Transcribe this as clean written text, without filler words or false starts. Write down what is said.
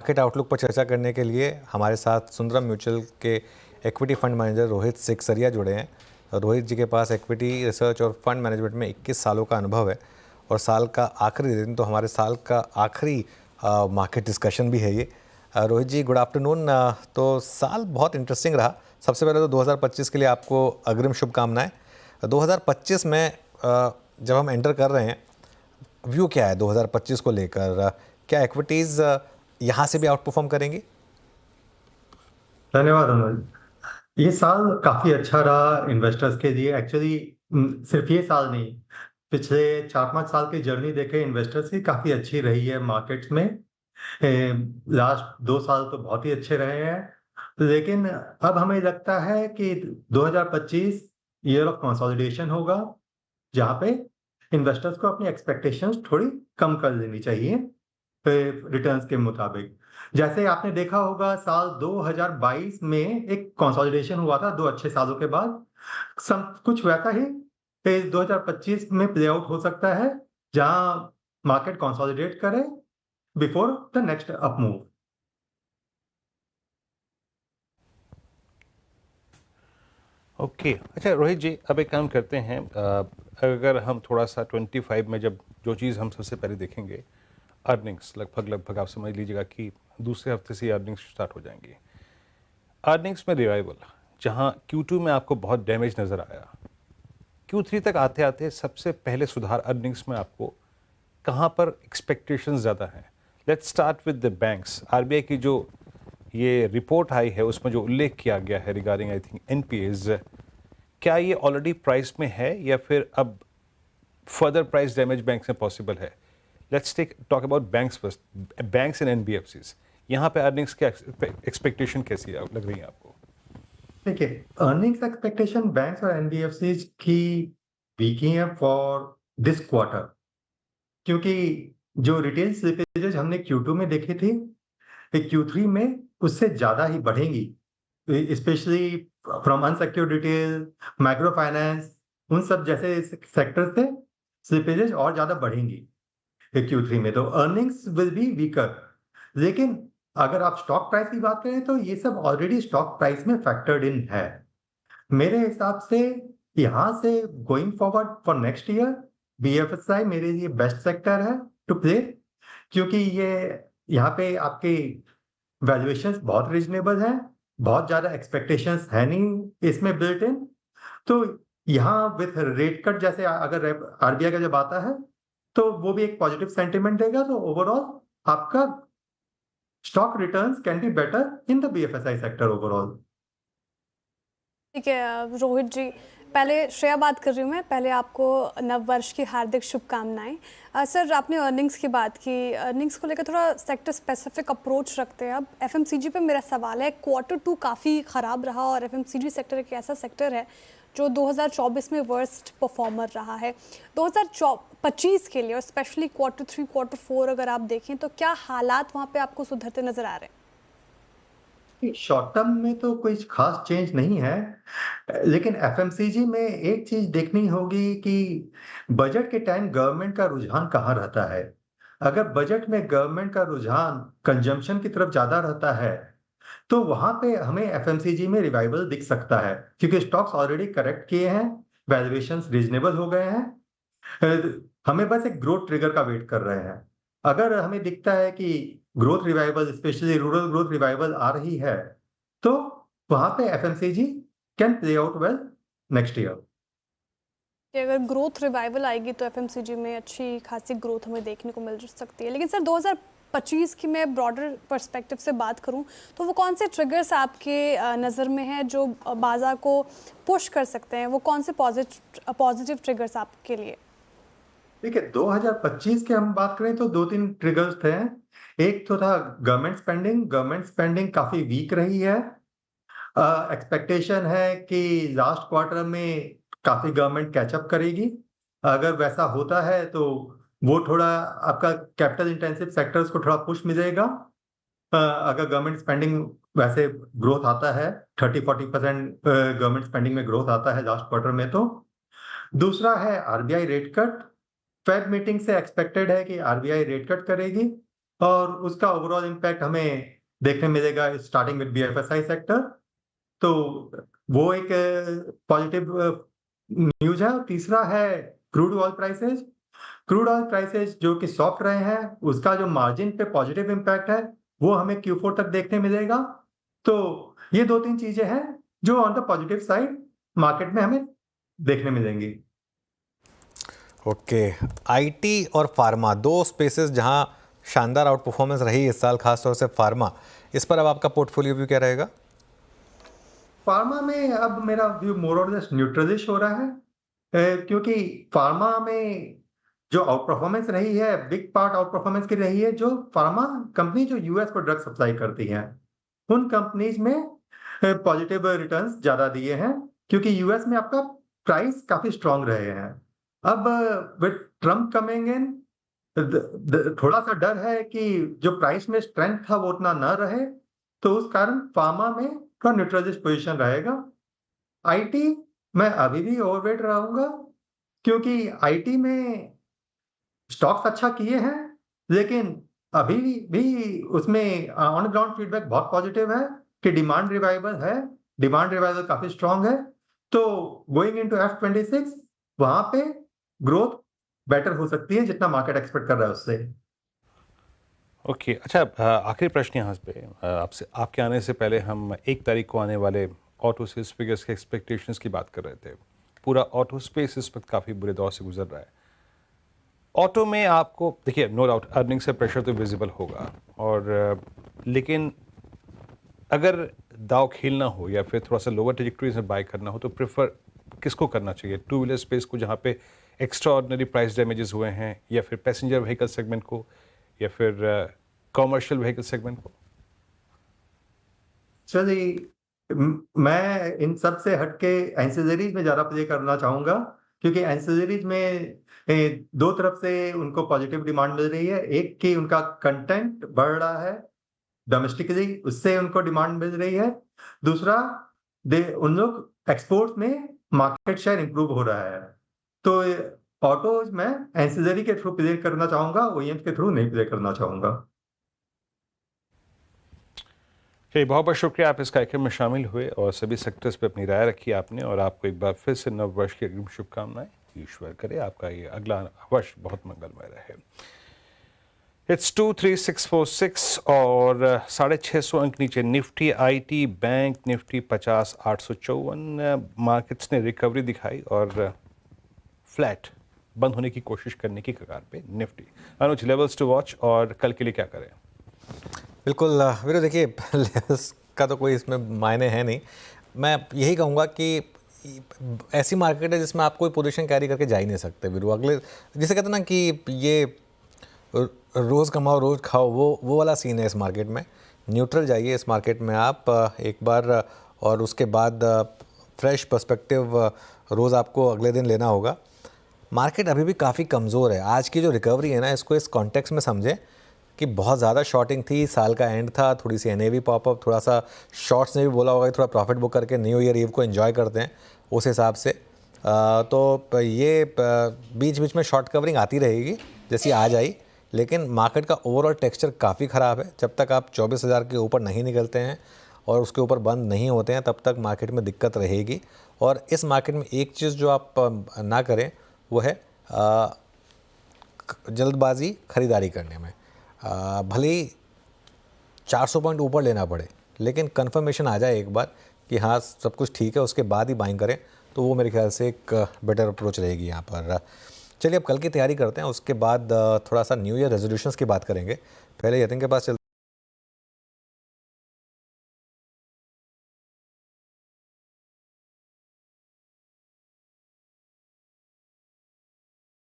Market outlook पर चर्चा करने के लिए हमारे साथ सुंदरम म्यूचुअल के इक्विटी फंड मैनेजर रोहित सिकसरिया जुड़े हैं। रोहित जी के पास इक्विटी रिसर्च और फंड मैनेजमेंट में 21 सालों का अनुभव है और साल का आखिरी दिन तो हमारे साल का आखिरी मार्केट डिस्कशन भी है ये। रोहित जी, गुड आफ्टरनून। तो साल बहुत इंटरेस्टिंग रहा। सबसे पहले तो 2025 के लिए आपको अग्रिम शुभकामनाएं। 2025 में जब हम एंटर कर रहे हैं, व्यू क्या है 2025 को लेकर? क्या इक्विटीज़ यहाँ से भी आउट परफॉर्म करेंगी? धन्यवाद अनुज। ये साल काफी अच्छा रहा इन्वेस्टर्स के लिए। एक्चुअली सिर्फ ये साल नहीं, पिछले 4-5 साल की जर्नी देखे इन्वेस्टर्स की काफी अच्छी रही है मार्केट्स में। लास्ट 2 साल तो बहुत ही अच्छे रहे हैं, लेकिन अब हमें लगता है कि 2025 ईयर ऑफ कंसोलिडेशन होगा, जहां पे इन्वेस्टर्स को अपनी एक्सपेक्टेशंस थोड़ी कम कर लेनी चाहिए रिटर्न्स के मुताबिक। जैसे आपने देखा होगा साल 2022 में एक कंसोलिडेशन हुआ था 2 अच्छे सालों के बाद। कुछ वैसा ही 2025 में प्ले आउट हो सकता है, जहां मार्केट कंसोलिडेट करे before the next up move. Okay अच्छा रोहित जी, अब एक काम करते हैं। अगर हम थोड़ा सा 25 में जब जो चीज़ हम सबसे पहले देखेंगे, अर्निंग्स लगभग आप समझ लीजिएगा कि दूसरे हफ्ते से अर्निंग्स स्टार्ट हो जाएंगी। अर्निंग्स में रिवाइवल, जहां Q2 में आपको बहुत डैमेज नज़र आया, Q3 तक आते आते सबसे पहले सुधार अर्निंग्स में आपको कहाँ पर एक्सपेक्टेशंस ज़्यादा हैं? Let's start with the banks. RBI की जो ये रिपोर्ट आई है उसमें जो उल्लेख किया गया है रिगार्डिंग आई थिंक एनपीएज, क्या ये ऑलरेडी प्राइस में है या फिर अब फर्दर प्राइस डैमेज बैंक्स में पॉसिबल है? Let's talk about banks first, banks and NBFCs. यहाँ पे अर्निंग्स की एक्सपेक्टेशन कैसी लग रही है आपको? देखिए, अर्निंग्स एक्सपेक्टेशन बैंक्स और एनबीएफसी की वीक ही है फॉर दिस क्वार्टर, क्योंकि जो रिटेल स्लिपेजेस हमने Q2 में देखी थी, Q3 में उससे ज्यादा ही बढ़ेंगी, specially from unsecured retail, micro finance, उन सब जैसे सेक्टर से स्लिपेजेस और ज्यादा बढ़ेंगी Q3 में। तो अर्निंग्स विल बी वीकर। लेकिन अगर आप स्टॉक प्राइस की बात करें तो ये सब ऑलरेडी स्टॉक प्राइस में फैक्टर्ड इन है। मेरे हिसाब से यहां से going forward for next year BFSI मेरे लिए बेस्ट सेक्टर है टू प्ले, क्योंकि ये यहाँ पे आपके वैल्यूएशंस बहुत रीजनेबल हैं, बहुत ज्यादा एक्सपेक्टेशंस है नहीं इसमें बिल्ट इन। तो यहाँ विथ रेट कट जैसे अगर आरबीआई का जब आता है तो वो भी एक पॉजिटिव सेंटिमेंट देगा। तो ओवरऑल आपका stock returns can be better in the BFSI sector overall. ठीक है रोहित जी, पहले श्रेया बात कर रही हूँ मैं। पहले आपको नव वर्ष की हार्दिक शुभकामनाएं। सर, आपने अर्निंग्स की बात की, अर्निंग्स को लेकर थोड़ा सेक्टर स्पेसिफिक अप्रोच रखते हैं। अब एफएमसीजी पे मेरा सवाल है, Q2 काफ़ी ख़राब रहा और एफएमसीजी सेक्टर एक ऐसा सेक्टर है जो 2024 में वर्स्ट परफॉर्मर रहा है। 2025 के लिए और स्पेशली Q3 Q4 अगर आप देखें तो क्या हालात वहाँ पे आपको सुधरते नज़र आ रहे हैं? शॉर्ट टर्म में तो कोई खास चेंज नहीं है, लेकिन एफएमसीजी में एक चीज देखनी होगी कि बजट के टाइम गवर्नमेंट का रुझान कहाँ रहता है। अगर बजट में गवर्नमेंट का रुझान कंजम्पशन की तरफ ज्यादा रहता है तो वहां पे हमें एफएमसीजी में रिवाइवल दिख सकता है, क्योंकि स्टॉक्स ऑलरेडी करेक्ट किए हैं, वैल्यूएशंस रीजनेबल हो गए हैं। हमें बस एक ग्रोथ ट्रिगर का वेट कर रहे हैं। अगर हमें दिखता है कि growth revival, specially rural growth revival आ रही है, तो वहां पे FMCG can play out well next year. कि अगर ग्रोथ रिवाइवल आएगी तो एफएमसीजी में अच्छी खासी ग्रोथ हमें देखने को मिल सकती है। लेकिन सर, 2025 की मैं ब्रॉडर पर्सपेक्टिव से बात करूं तो वो कौन से ट्रिगर्स आपके नज़र में हैं जो बाजार को पुश कर सकते हैं? वो कौन से पॉजिटिव ट्रिगर्स आपके लिए? देखिए, 2025 की हम बात करें तो 2-3 ट्रिगर्स थे। एक तो था गवर्नमेंट स्पेंडिंग। गवर्नमेंट स्पेंडिंग काफी वीक रही है। एक्सपेक्टेशन है कि लास्ट क्वार्टर में काफी गवर्नमेंट कैचअप करेगी। अगर वैसा होता है तो वो थोड़ा आपका कैपिटल इंटेंसिव सेक्टर्स को थोड़ा पुश मिलेगा। अगर गवर्नमेंट स्पेंडिंग वैसे ग्रोथ आता है, 30-40% गवर्नमेंट स्पेंडिंग में ग्रोथ आता है लास्ट क्वार्टर में। तो दूसरा है RBI rate cut. Fade meeting से एक्सपेक्टेड है कि आरबीआई रेट कट करेगी और उसका ओवरऑल इम्पैक्ट हमें देखने मिलेगा स्टार्टिंग विद BFSI सेक्टर। तो वो एक पॉजिटिव न्यूज है। और तीसरा है crude oil prices. Crude oil prices जो कि सॉफ्ट रहे हैं, उसका जो मार्जिन पे पॉजिटिव इम्पैक्ट है वो हमें Q4 तक देखने मिलेगा। तो ये 2-3 चीजें हैं जो on the positive side market में हमें देखने मिलेंगी। ओके, आईटी और फार्मा दो स्पेसेस जहां शानदार आउट परफॉर्मेंस रही इस साल, खासतौर से फार्मा, इस पर अब आपका पोर्टफोलियो व्यू क्या रहेगा? फार्मा में अब मेरा व्यू मोर और लेस न्यूट्रलिश हो रहा है, क्योंकि फार्मा में जो आउट परफॉर्मेंस रही है, बिग पार्ट आउट परफॉर्मेंस की रही है जो फार्मा कंपनी जो यूएस को ड्रग सप्लाई करती हैं, उन कंपनीज में पॉजिटिव रिटर्न्स ज्यादा दिए हैं, क्योंकि यूएस में आपका प्राइस काफी स्ट्रांग रहे हैं। अब विद ट्रम्प कमिंग इन, थोड़ा सा डर है कि जो प्राइस में स्ट्रेंथ था वो उतना न रहे, तो उस कारण फार्मा में थोड़ा न्यूट्रलिश पोजीशन रहेगा। आईटी मैं अभी भी ओवरवेट रहूंगा, क्योंकि आईटी में स्टॉक्स अच्छा किए हैं, लेकिन अभी भी उसमें ऑन ग्राउंड फीडबैक बहुत पॉजिटिव है कि डिमांड रिवाइवल है, डिमांड रिवाइवल काफी स्ट्रांग है। तो गोइंग इनटू F26 वहां पे ग्रोथ बेटर हो सकती है जितना मार्केट एक्सपेक्ट कर रहा है उससे। ओके, अच्छा, आखिरी प्रश्न यहाँ पे आपसे, आपके आने से पहले हम 1 तारीख को आने वाले ऑटो सेल्स फिगर्स के एक्सपेक्टेशंस की बात कर रहे थे। पूरा ऑटो स्पेस इस वक्त काफ़ी बुरे दौर से गुजर रहा है। ऑटो में आपको देखिए, नो डाउट अर्निंग से प्रेशर तो विजिबल होगा, और लेकिन अगर दाव खेलना हो या फिर थोड़ा सा लोअर ट्रेजेक्टरी से बाय करना हो तो प्रेफर किसको करना चाहिए? टू व्हीलर स्पेस को जहाँ पे एक्स्ट्रा ऑर्डिनरी प्राइस डैमेजेस हुए हैं, या फिर पैसेंजर व्हीकल सेगमेंट को, या फिर कॉमर्शियल व्हीकल सेगमेंट को? चलिए, मैं इन सब से हटके एंसिलरीज में ज्यादा प्ले करना चाहूंगा, क्योंकि एंसिलरीज में दो तरफ से उनको पॉजिटिव डिमांड मिल रही है। एक कि उनका कंटेंट बढ़ रहा है डोमेस्टिकली, उससे उनको डिमांड मिल रही है। दूसरा, उन लोग एक्सपोर्ट में मार्केट शेयर इंप्रूव हो रहा है। तो ऑटोज में एंसिलरी के थ्रू प्ले करना चाहूंगा, ओईएम के थ्रू नहीं प्ले करना चाहूंगा। चलिए, बहुत बहुत शुक्रिया, आप इस कार्यक्रम में शामिल हुए और सभी सेक्टर्स पे अपनी राय रखी आपने, और आपको एक बार फिर से नव वर्ष की अग्रिम शुभकामनाएं। ईश्वर करे आपका ये अगला वर्ष बहुत मंगलमय रहे। इट्स 23646 और 650 अंक नीचे Nifty, IT, bank Nifty 50,854। Markets ने रिकवरी दिखाई और फ्लैट बंद होने की कोशिश करने की कगार पे Nifty. Anuj, levels to watch और कल के लिए क्या करें? बिल्कुल वीरो, देखिए लेवल्स का तो कोई इसमें मायने है नहीं। मैं यही कहूँगा कि ऐसी मार्केट है जिसमें आप कोई पोजीशन कैरी करके जा ही नहीं सकते वीरो। अगले जिसे कहते हैं ना कि ये रोज़ कमाओ रोज़ खाओ, वो वाला सीन है इस मार्केट में। न्यूट्रल जाइए इस मार्केट में आप एक बार, और उसके बाद फ्रेश पर्सपेक्टिव रोज़ आपको अगले दिन लेना होगा। मार्केट अभी भी काफ़ी कमज़ोर है। आज की जो रिकवरी है ना, इसको इस कॉन्टेक्स्ट में समझें कि बहुत ज़्यादा शॉर्टिंग थी, साल का एंड था, थोड़ी सी NAV पॉपअप, थोड़ा सा शॉर्ट्स ने भी बोला होगा कि थोड़ा प्रॉफिट बुक करके न्यू ईयर ईव को एंजॉय करते हैं, उस हिसाब से। तो ये बीच बीच में शॉर्ट कवरिंग आती रहेगी जैसी आज आई, लेकिन मार्केट का ओवरऑल टेक्सचर काफ़ी ख़राब है। जब तक आप 24,000 के ऊपर नहीं निकलते हैं और उसके ऊपर बंद नहीं होते हैं, तब तक मार्केट में दिक्कत रहेगी। और इस मार्केट में एक चीज़ जो आप ना करें वो है जल्दबाजी खरीदारी करने में। भले ही 400 पॉइंट ऊपर लेना पड़े, लेकिन कंफर्मेशन आ जाए एक बार कि हाँ सब कुछ ठीक है, उसके बाद ही बाइंग करें, तो वो मेरे ख्याल से एक बेटर अप्रोच रहेगी यहाँ पर। चलिए अब कल की तयरी करते हैं, उसके बाद थोड़ा सा न्यू ईयर रेजोल्यूशंस की बात करेंगे। पहले यतिन के पास चलते